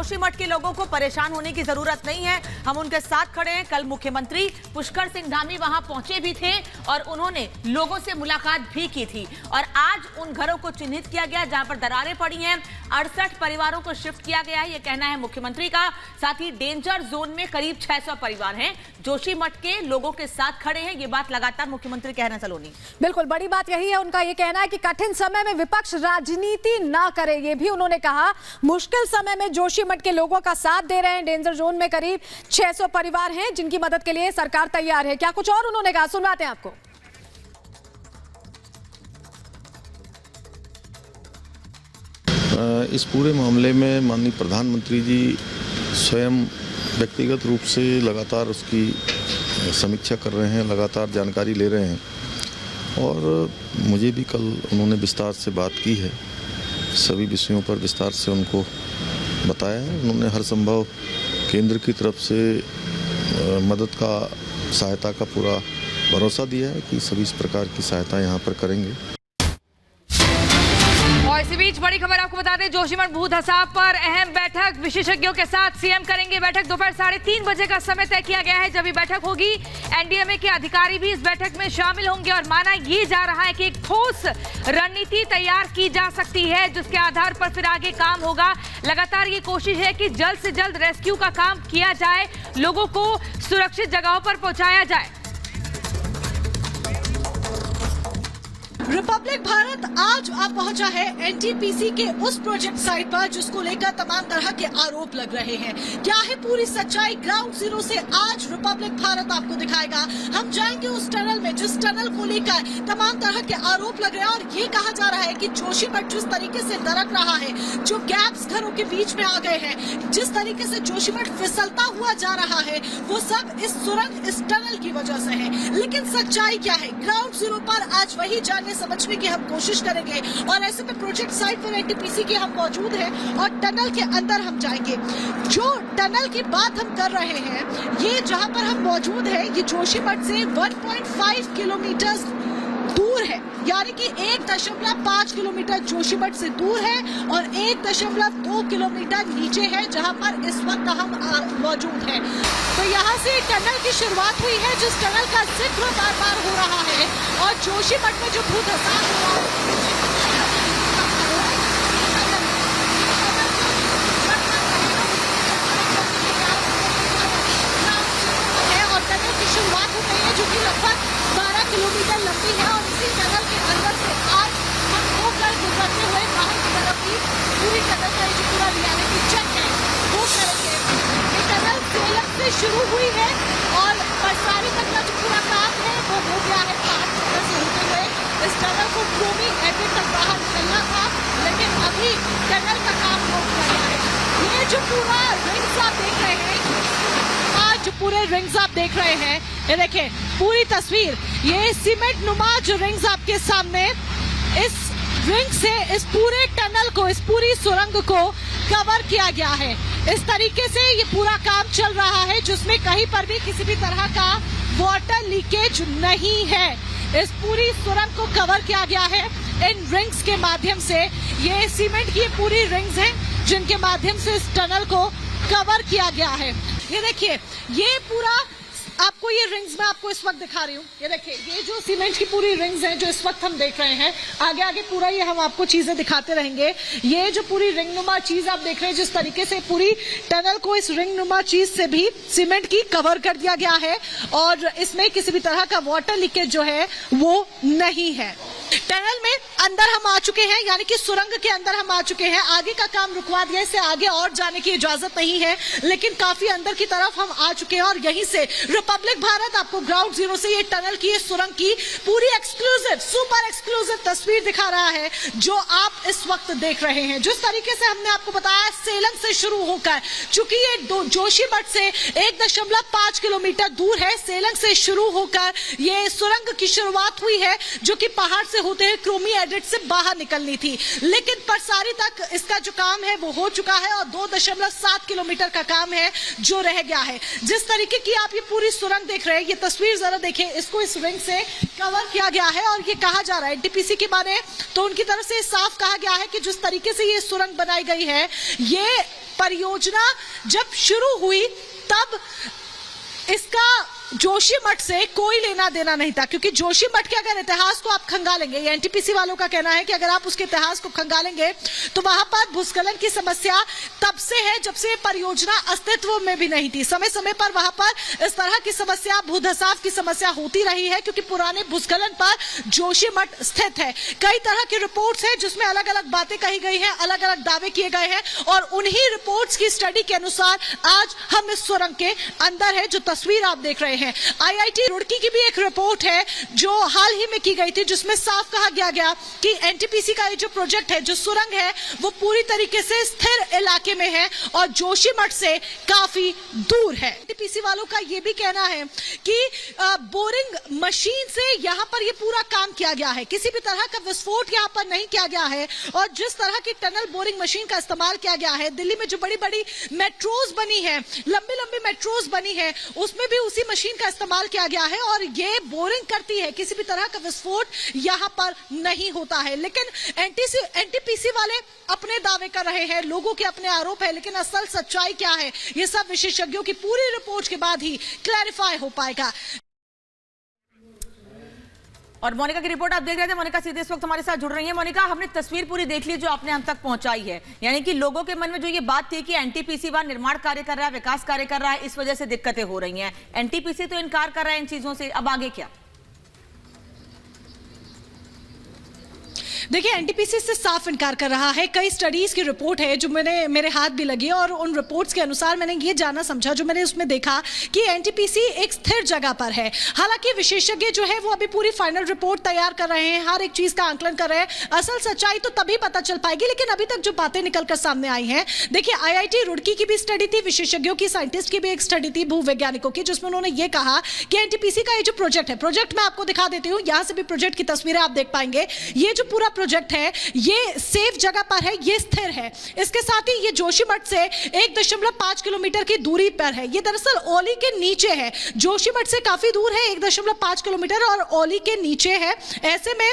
जोशीमठ के लोगों को परेशान होने की जरूरत नहीं है, हम उनके साथ खड़े हैं। कल मुख्यमंत्री पुष्कर सिंह धामी वहां पहुंचे भी थे और उन्होंने लोगों से मुलाकात भी की थी और आज उन घरों को चिन्हित किया गया जहां पर दरारें पड़ी हैं। 68 परिवारों को शिफ्ट किया गया है, ये कहना है मुख्यमंत्री का। साथ ही डेंजर जोन में करीब 600 परिवार हैं। जोशीमठ के लोगों के साथ खड़े हैं, ये बात लगातार मुख्यमंत्री कह रहे हैं। सलोनी, बिल्कुल बड़ी बात यही है, उनका ये कहना है कि कठिन समय में विपक्ष राजनीति ना करे, ये भी उन्होंने कहा। मुश्किल समय में जोशीमठ के लोगों का साथ दे रहे हैं। डेंजर जोन में करीब 600 परिवार हैं जिनकी मदद के लिए सरकार तैयार है। क्या कुछ और उन्होंने कहा, सुनवाते हैं आपको। इस पूरे मामले में माननीय प्रधानमंत्री जी स्वयं व्यक्तिगत रूप से लगातार उसकी समीक्षा कर रहे हैं, लगातार जानकारी ले रहे हैं और मुझे भी कल उन्होंने विस्तार से बात की है। सभी विषयों पर विस्तार से उनको बताया है। उन्होंने हर संभव केंद्र की तरफ से मदद का, सहायता का पूरा भरोसा दिया है कि सभी इस प्रकार की सहायता यहाँ पर करेंगे। और इसी बीच बड़ी खबर आपको बता दें, जोशीमठ भू धसाव पर अहम बैठक विशेषज्ञों के साथ सीएम करेंगे। बैठक दोपहर 3:30 बजे का समय तय किया गया है जब ये बैठक होगी। एनडीएमए के अधिकारी भी इस बैठक में शामिल होंगे और माना ये जा रहा है कि एक ठोस रणनीति तैयार की जा सकती है जिसके आधार पर फिर आगे काम होगा। लगातार ये कोशिश है कि जल्द से जल्द रेस्क्यू का काम किया जाए, लोगों को सुरक्षित जगहों पर पहुंचाया जाए। रिपब्लिक भारत आज आप पहुंचा है एनटीपीसी के उस प्रोजेक्ट साइट पर जिसको लेकर तमाम तरह के आरोप लग रहे हैं। क्या है पूरी सच्चाई, ग्राउंड जीरो से आज रिपब्लिक भारत आपको दिखाएगा। हम जाएंगे उस टनल में जिस टनल को लेकर तमाम तरह के आरोप लग रहे हैं और ये कहा जा रहा है कि जोशीमठ जिस तरीके से दरक रहा है, जो गैप्स घरों के बीच में आ गए हैं, जिस तरीके से जोशीमठ फिसलता हुआ जा रहा है, वो सब इस सुरंग, इस टनल की वजह से है। लेकिन सच्चाई क्या है, ग्राउंड जीरो पर आज वही जानने समझने की हम कोशिश करेंगे और ऐसे में प्रोजेक्ट साइट पर एनटीपीसी के हम मौजूद हैं और टनल के अंदर हम जाएंगे। जो टनल की बात हम कर रहे हैं, ये जहां पर हम मौजूद हैं, ये जोशीमठ से 1.5 किलोमीटर दूर है, यानी कि 1.5 किलोमीटर जोशीमठ से दूर है और 1.2 किलोमीटर नीचे है जहां पर इस वक्त हम मौजूद हैं। तो यहाँ से टनल की शुरुआत हुई है जिस टनल का जिक्र बार बार हो रहा है और जोशीमठ में जो भू धसाव हुआ है और टनल की शुरुआत हो गई है जो कि लगभग 12 किलोमीटर लंबी है और इसी टनल के अंदर से आज हम होकर गुजरते हुए बाहर की तरफ की पूरी टनल का जो पूरा रियलिटी चेक है वो करेंगे। ये टनल सेलम से शुरू हुई है और बरसारी तक का जो पूरा काम है वो हो गया है। 5 मीटर से होते हुए इस टनल को क्रोमी एडिट तक बाहर निकलना था, लेकिन अभी टनल का काम हो गया है। ये जो पूरा रिंग्स आप देख रहे हैं, आज पूरे रिंग्स आप देख रहे हैं, ये देखें पूरी तस्वीर, ये सीमेंट नुमा जो रिंग्स आपके सामने, इस रिंग से इस पूरे टनल को, इस पूरी सुरंग को कवर किया गया है। इस तरीके से ये पूरा काम चल रहा है जिसमें कहीं पर भी किसी भी तरह का वाटर लीकेज नहीं है। इस पूरी सुरंग को कवर किया गया है इन रिंग्स के माध्यम से। ये सीमेंट की पूरी रिंग्स हैं जिनके माध्यम से इस टनल को कवर किया गया है। ये देखिए, ये पूरा आपको ये रिंग्स मैं आपको इस वक्त दिखा रही हूँ। ये देखिए, ये जो सीमेंट की पूरी रिंग्स हैं जो इस वक्त हम देख रहे हैं, आगे आगे पूरा ये हम आपको चीजें दिखाते रहेंगे। ये जो पूरी रिंग नुमा चीज आप देख रहे हैं, जिस तरीके से पूरी टनल को इस रिंग नुमा चीज से भी सीमेंट की कवर कर दिया गया है और इसमें किसी भी तरह का वाटर लीकेज जो है वो नहीं है। टनल में अंदर हम आ चुके हैं, यानी कि सुरंग के अंदर हम आ चुके हैं। आगे का काम रुकवा दिया, इससे आगे और जाने की इजाजत नहीं है, लेकिन काफी अंदर की तरफ हम आ चुके हैं और यहीं से रिपब्लिक भारत आपको ग्राउंड जीरो से ये टनल की, इस सुरंग की पूरी एक्सक्लूसिव, सुपर एक्सक्लूसिव तस्वीर दिखा रहा है जो आप इस वक्त देख रहे हैं। जिस तरीके से हमने आपको बताया, सेलम से शुरू होकर, चूंकि ये जोशीमठ से 1.5 किलोमीटर दूर है, सेलम से शुरू होकर ये सुरंग की शुरुआत हुई है जो कि पहाड़ से होते हुए क्रोमी एडिट से बाहर निकलनी थी, लेकिन परसारी तक इसका जो काम है वो हो चुका है और 2.7 किलोमीटर का काम है जो रह गया है। जिस तरीके की आप ये पूरी सुरंग देख रहे हैं, ये तस्वीर जरा देखिए, इसको इस रिंग से कवर किया गया है और ये कहा जा रहा है एनटीपीसी की माने तो उनकी तरफ से साफ कहा गया है कि जिस तरीके से ये सुरंग बनाई गई है, ये परियोजना जब शुरू हुई तब इसका जोशीमठ से कोई लेना देना नहीं था, क्योंकि जोशीमठ के अगर इतिहास को आप खंगालेंगे, ये एनटीपीसी वालों का कहना है कि अगर आप उसके इतिहास को खंगालेंगे तो वहां पर भूस्खलन की समस्या तब से है जब से परियोजना अस्तित्व में भी नहीं थी। समय समय पर वहां पर इस तरह की समस्या, भूधसाव की समस्या होती रही है, क्योंकि पुराने भूस्खलन पर जोशीमठ स्थित है। कई तरह की रिपोर्ट्स है जिसमें अलग अलग बातें कही गई हैं, अलग अलग दावे किए गए हैं और उन्हीं रिपोर्ट्स की स्टडी के अनुसार आज हम इस सुरंग के अंदर है। जो तस्वीर आप देख रहे हैं, आईआईटी रुड़की की भी एक रिपोर्ट है जो हाल ही में की गई थी, जिसमें साफ कहा गया कि एनटीपीसी का ये जो प्रोजेक्ट है, जो सुरंग है, वो पूरी तरीके से स्थिर इलाके में है और जोशीमठ से काफी दूर है। एनटीपीसी वालों का ये भी कहना है कि बोरिंग मशीन से यहाँ पर ये पूरा काम किया गया है, किसी भी तरह का विस्फोट यहाँ पर नहीं किया गया है और जिस तरह की टनल बोरिंग मशीन का इस्तेमाल किया गया है, दिल्ली में जो बड़ी बड़ी मेट्रोज बनी है, लंबी लंबी मेट्रोज बनी है, उसमें भी उसी मशीन का इस्तेमाल किया गया है और ये बोरिंग करती है, किसी भी तरह का विस्फोट यहां पर नहीं होता है। लेकिन एनटीपीसी वाले अपने दावे कर रहे हैं, लोगों के अपने आरोप है, लेकिन असल सच्चाई क्या है, ये सब विशेषज्ञों की पूरी रिपोर्ट के बाद ही क्लैरिफाई हो पाएगा। और मोनिका की रिपोर्ट आप देख रहे थे। मोनिका सीधे इस वक्त हमारे साथ जुड़ रही है। मोनिका, हमने तस्वीर पूरी देख ली जो आपने हम तक पहुंचाई है, यानी कि लोगों के मन में जो ये बात थी कि एनटीपीसी वहां निर्माण कार्य कर रहा है, विकास कार्य कर रहा है, इस वजह से दिक्कतें हो रही हैं। एनटीपीसी तो इनकार कर रहा है इन चीजों से, अब आगे क्या? देखिए, एनटीपीसी से साफ इनकार कर रहा है। कई स्टडीज की रिपोर्ट है जो मेरे हाथ भी लगी और उन रिपोर्ट्स के अनुसार मैंने ये जाना समझा, जो मैंने उसमें देखा कि एनटीपीसी एक स्थिर जगह पर है। हालांकि विशेषज्ञ जो है वो अभी पूरी फाइनल रिपोर्ट तैयार कर रहे हैं, हर एक चीज का आंकलन कर रहे हैं। असल सच्चाई तो तभी पता चल पाएगी, लेकिन अभी तक जो बातें निकलकर सामने आई हैं, देखिए आईआईटी रुड़की की भी स्टडी थी, विशेषज्ञों की, साइंटिस्ट की भी एक स्टडी थी, भूवैज्ञानिकों की, जिसमें उन्होंने ये कहा कि एनटीपीसी का ये जो प्रोजेक्ट है, प्रोजेक्ट मैं आपको दिखा देती हूँ, यहां से भी प्रोजेक्ट की तस्वीरें आप देख पाएंगे। ये जो पूरा प्रोजेक्ट है ये सेफ जगह पर है, ये स्थिर है। इसके साथ ही ये जोशीमठ से 1.5 किलोमीटर की दूरी पर है। ये दरअसल ओली के नीचे है, जोशीमठ से काफी दूर है, 1.5 किलोमीटर और ओली के नीचे है। ऐसे में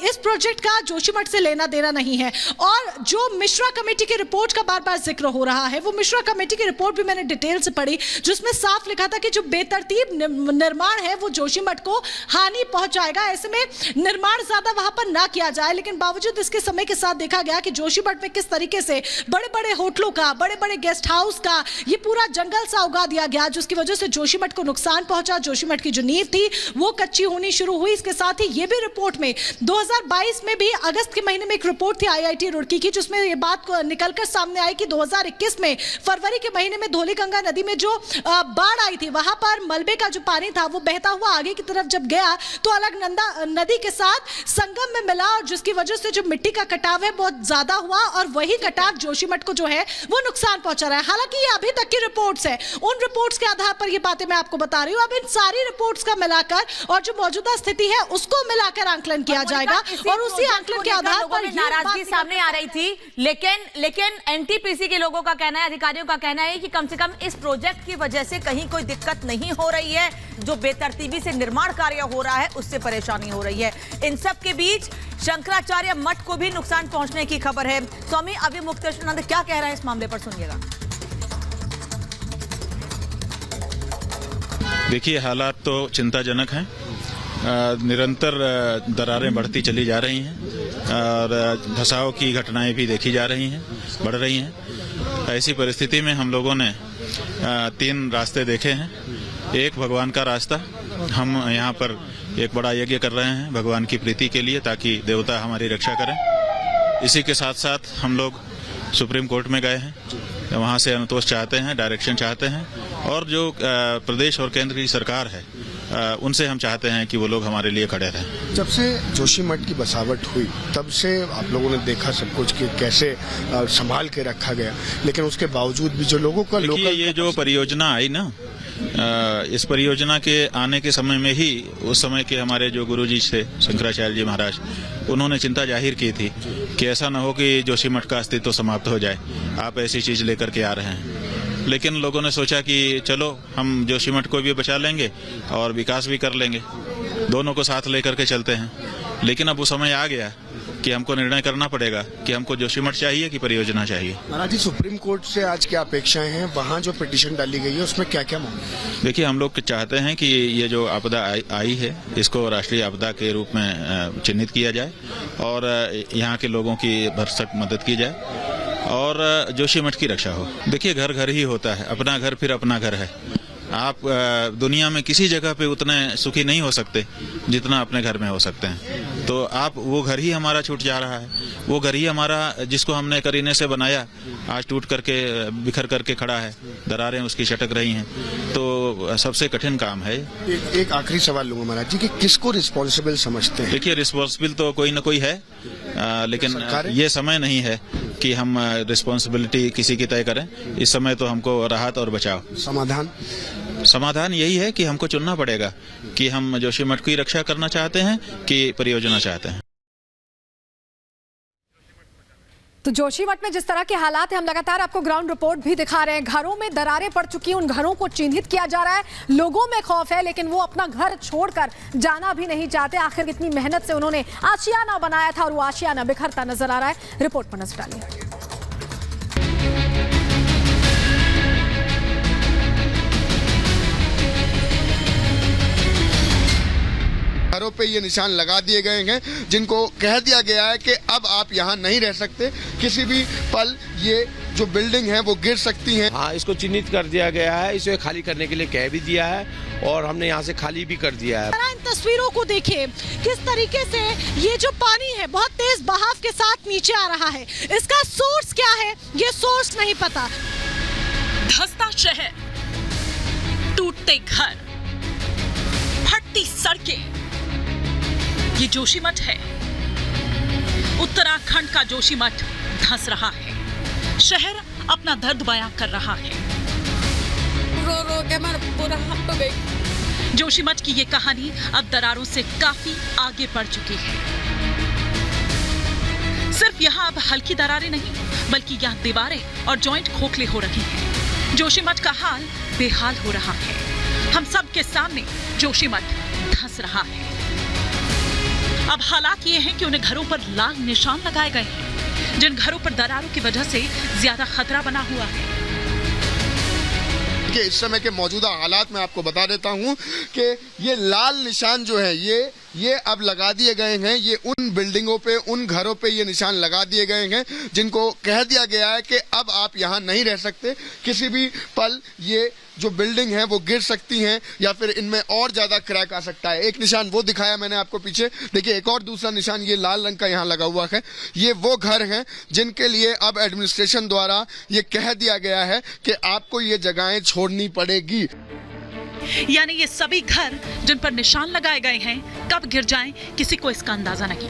इस प्रोजेक्ट का जोशीमठ से लेना देना नहीं है। और जो मिश्रा कमेटी की रिपोर्ट का बार बार जिक्र हो रहा है, वो मिश्रा कमेटी की रिपोर्ट भी मैंने डिटेल से पढ़ी, जिसमें साफ लिखा था कि जो बेतरतीब निर्माण है वो जोशीमठ को हानि पहुंचाएगा। ऐसे में निर्माण ज्यादा वहां पर ना किया जाए, लेकिन बावजूद इसके समय के साथ देखा गया कि जोशीमठ में किस तरीके से बड़े बड़े होटलों का, बड़े बड़े गेस्ट हाउस का ये पूरा जंगल सा उगा दिया गया, जिसकी वजह से जोशीमठ को नुकसान पहुंचा। जोशीमठ की जो नींव थी वो कच्ची होनी शुरू हुई। इसके साथ ही ये भी रिपोर्ट में 2022 में भी अगस्त के महीने में एक रिपोर्ट थी आईआईटी रुड़की की, जिसमें ये बात निकलकर सामने आई कि 2021 में फरवरी के महीने में धौलीगंगा नदी में जो बाढ़ आई थी, वहां पर मलबे का जो पानी था वो बहता हुआ आगे की तरफ जब गया तो अलकनंदा नदी के साथ संगम में मिला और जिसकी वजह से जो मिट्टी का कटाव है बहुत ज्यादा हुआ और वही कटाव जोशीमठ को जो है वो नुकसान पहुंचा रहा है। हालांकि ये अभी तक की रिपोर्ट्स है, उन रिपोर्ट्स के आधार पर ये बातें मैं आपको बता रही हूं। अब इन सारी रिपोर्ट्स का मिलाकर और जो मौजूदा स्थिति है उसको मिलाकर आंकलन किया जाएगा और उसी आंकलन के आधार पर नाराजगी सामने आ रही थी। लेकिन एनटीपीसी के लोगों का कहना है, अधिकारियों का कहना है कि कम से कम इस प्रोजेक्ट की वजह से कहीं कोई दिक्कत नहीं हो रही है, जो बेतरतीबी से निर्माण कार्य हो रहा है उससे परेशानी हो रही है। इन सब के बीच शंकराचार्य मठ को भी नुकसान पहुंचने की खबर है। स्वामी अभिमुक्तेश्वरानंद क्या कह रहे हैं इस मामले पर, सुनिएगा। देखिए, हालात तो चिंताजनक हैं। निरंतर दरारें बढ़ती चली जा रही हैं और धसाव की घटनाएं भी देखी जा रही हैं, बढ़ रही हैं। ऐसी परिस्थिति में हम लोगों ने 3 रास्ते देखे हैं। एक भगवान का रास्ता, हम यहाँ पर एक बड़ा यज्ञ कर रहे हैं भगवान की प्रीति के लिए, ताकि देवता हमारी रक्षा करें। इसी के साथ साथ हम लोग सुप्रीम कोर्ट में गए हैं, वहाँ से अनुतोष चाहते हैं, डायरेक्शन चाहते हैं और जो प्रदेश और केंद्र की सरकार है उनसे हम चाहते हैं कि वो लोग हमारे लिए खड़े रहें। जब से जोशीमठ की बसावट हुई तब से आप लोगों ने देखा सब कुछ कि कैसे संभाल के रखा गया, लेकिन उसके बावजूद भी जो लोगों का ये जो परियोजना आई ना, इस परियोजना के आने के समय में ही उस समय के हमारे जो गुरुजी थे शंकराचार्य जी महाराज, उन्होंने चिंता जाहिर की थी कि ऐसा न हो कि जोशीमठ का अस्तित्व समाप्त हो जाए, आप ऐसी चीज लेकर के आ रहे हैं। लेकिन लोगों ने सोचा कि चलो हम जोशीमठ को भी बचा लेंगे और विकास भी कर लेंगे, दोनों को साथ लेकर के चलते हैं। लेकिन अब वो समय आ गया कि हमको निर्णय करना पड़ेगा कि हमको जोशीमठ चाहिए कि परियोजना चाहिए। महाराज जी, सुप्रीम कोर्ट से आज क्या अपेक्षाएं हैं? वहाँ जो पिटीशन डाली गई है उसमें क्या क्या मांग है? देखिए, हम लोग चाहते हैं कि ये जो आपदा आई है इसको राष्ट्रीय आपदा के रूप में चिन्हित किया जाए और यहाँ के लोगों की भरसक मदद की जाए और जोशीमठ की रक्षा हो। देखिए, घर घर ही होता है, अपना घर फिर अपना घर है। आप दुनिया में किसी जगह पे उतने सुखी नहीं हो सकते जितना अपने घर में हो सकते हैं। तो आप वो घर ही हमारा छूट जा रहा है, वो घर ही हमारा जिसको हमने करीने से बनाया आज टूट करके बिखर करके खड़ा है, दरारें उसकी छटक रही हैं। तो सबसे कठिन काम है। एक आखिरी सवाल लूंगा महाराज जी कि किसको रिस्पॉन्सिबल समझते हैं? देखिए, रिस्पॉन्सिबल तो कोई न कोई है, लेकिन ये समय नहीं है कि हम रिस्पॉन्सिबिलिटी किसी की तय करें। इस समय तो हमको राहत और बचाव। समाधान यही है कि हमको चुनना पड़ेगा कि हम जोशीमठ की रक्षा करना चाहते हैं कि परियोजना चाहते हैं। तो जोशीमठ में जिस तरह के हालात हैं, हम लगातार आपको ग्राउंड रिपोर्ट भी दिखा रहे हैं। घरों में दरारें पड़ चुकी हैं, उन घरों को चिन्हित किया जा रहा है। लोगों में खौफ है, लेकिन वो अपना घर छोड़कर जाना भी नहीं चाहते। आखिर कितनी मेहनत से उन्होंने आशियाना बनाया था और वो आशियाना बिखरता नजर आ रहा है। रिपोर्ट पर नजर डालिए। घरों पे ये निशान लगा दिए गए हैं जिनको कह दिया गया है कि अब आप यहाँ नहीं रह सकते, किसी भी पल ये जो बिल्डिंग है वो गिर सकती है। हाँ, इसको चिन्हित कर दिया गया है, इसे खाली करने के लिए कह भी दिया है और हमने यहाँ से खाली भी कर दिया है। इन तस्वीरों को देखिए, किस तरीके से ये जो पानी है बहुत तेज बहाव के साथ नीचे आ रहा है। इसका सोर्स क्या है ये सोर्स नहीं पता। धंसता शहर, टूटते घर, फटती सड़कें, ये जोशीमठ है। उत्तराखंड का जोशीमठ धंस रहा है। शहर अपना दर्द बयां कर रहा है। रो रो के मैं पूरा हट गई। जोशीमठ की ये कहानी अब दरारों से काफी आगे बढ़ चुकी है। सिर्फ यहाँ अब हल्की दरारें नहीं, बल्कि यहाँ दीवारें और जॉइंट खोखले हो रही हैं। जोशीमठ का हाल बेहाल हो रहा है। हम सब के सामने जोशीमठ धंस रहा है। अब हालात ये हैं कि उन्हें घरों पर लाल निशान लगाए गए हैं, जिन घरों पर दरारों की वजह से ज्यादा खतरा बना हुआ है। कि इस समय के मौजूदा हालात में आपको बता देता हूं कि ये लाल निशान जो है ये अब लगा दिए गए हैं। ये उन बिल्डिंगों पे, उन घरों पे ये निशान लगा दिए गए हैं जिनको कह दिया गया है कि अब आप यहाँ नहीं रह सकते, किसी भी पल ये जो बिल्डिंग है वो गिर सकती हैं या फिर इनमें और ज्यादा क्रैक आ सकता है। एक निशान वो दिखाया मैंने आपको पीछे, देखिए एक और दूसरा निशान ये लाल रंग का यहाँ लगा हुआ है। ये वो घर हैं जिनके लिए अब एडमिनिस्ट्रेशन द्वारा ये कह दिया गया है कि आपको ये जगहें छोड़नी पड़ेगी। यानी ये सभी घर जिन पर निशान लगाए गए हैं, कब गिर जाएं किसी को इसका अंदाजा नहीं।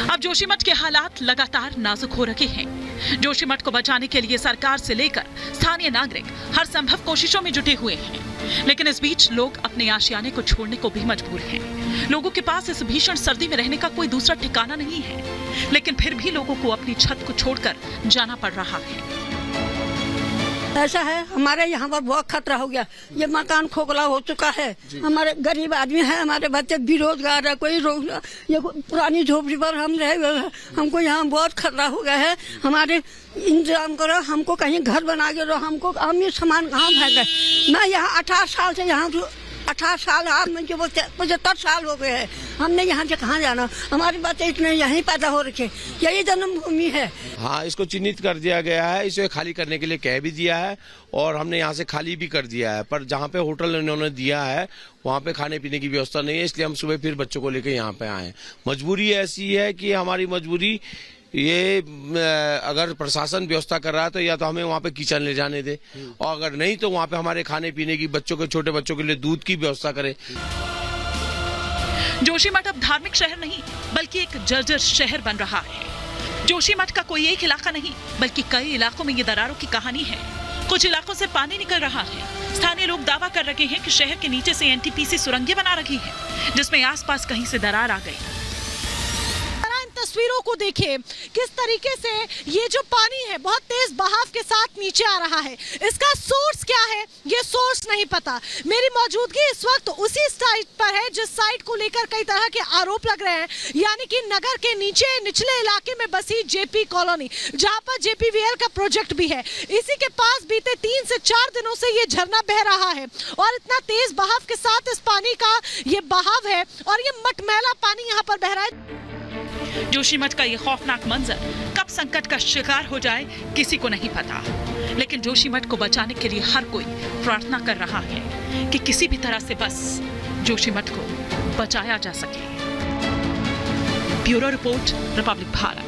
अब जोशीमठ के हालात लगातार नाजुक हो रहे हैं। जोशीमठ को बचाने के लिए सरकार से लेकर स्थानीय नागरिक हर संभव कोशिशों में जुटे हुए हैं, लेकिन इस बीच लोग अपने आशियाने को छोड़ने को भी मजबूर हैं। लोगों के पास इस भीषण सर्दी में रहने का कोई दूसरा ठिकाना नहीं है, लेकिन फिर भी लोगों को अपनी छत को छोड़कर जाना पड़ रहा है। ऐसा है, हमारे यहाँ पर बहुत खतरा हो गया। ये मकान खोखला हो चुका है। हमारे गरीब आदमी है, हमारे बच्चे बेरोजगार है, कोई ये पुरानी झोपड़ी पर हम रहे हुए हैं। हमको यहाँ बहुत खतरा हो गया है। हमारे इंतजाम करो, हमको कहीं घर बना के दो। हमको हम ये सामान कहाँ फेंके? मैं यहाँ 18 साल से यहाँ 18 साल, मुझे 75 साल हो गए हैं। हमने यहाँ से कहाँ जाना? हमारे बच्चे इतने यहीं पैदा हो रखे, यही जन्मभूमि है। हाँ, इसको चिन्हित कर दिया गया है, इसे खाली करने के लिए कह भी दिया है और हमने यहाँ से खाली भी कर दिया है। पर जहाँ पे होटल इन्होंने दिया है वहाँ पे खाने पीने की व्यवस्था नहीं है, इसलिए हम सुबह फिर बच्चों को लेकर यहाँ पे आए। मजबूरी ऐसी है कि हमारी मजबूरी ये, अगर प्रशासन व्यवस्था कर रहा है तो या तो हमें वहाँ पे किचन ले जाने दे, और अगर नहीं तो वहाँ पे हमारे खाने पीने की, बच्चों के, छोटे बच्चों के लिए दूध की व्यवस्था करे। जोशीमठ अब धार्मिक शहर नहीं, बल्कि एक जर्जर शहर बन रहा है। जोशीमठ का कोई एक इलाका नहीं, बल्कि कई इलाकों में ये दरारों की कहानी है। कुछ इलाकों से पानी निकल रहा है। स्थानीय लोग दावा कर रहे हैं कि शहर के नीचे से एनटीपीसी सुरंगें बना रही है, जिसमें आसपास कहीं से दरार आ गई। तस्वीरों को देखें किस तरीके से ये जो पानी है बहुत तेज बहाव के साथ नीचे आ रहा है। इसका सोर्स क्या है ये सोर्स नहीं पता। मेरी मौजूदगी इस वक्त उसी साइट पर है जिस साइट को लेकर कई तरह के आरोप लग रहे हैं, यानी कि नगर के निचले इलाके में बसी जेपी कॉलोनी, जहां पर जेपीवीएल का प्रोजेक्ट भी है। इसी के पास बीते 3 से 4 दिनों से ये झरना बह रहा है और इतना तेज बहाव के साथ इस पानी का ये बहाव है और ये मटमैला पानी यहाँ पर बह रहा है। जोशीमठ का ये खौफनाक मंजर कब संकट का शिकार हो जाए किसी को नहीं पता, लेकिन जोशीमठ को बचाने के लिए हर कोई प्रार्थना कर रहा है कि किसी भी तरह से बस जोशीमठ को बचाया जा सके। Bureau report, Republic Bharat.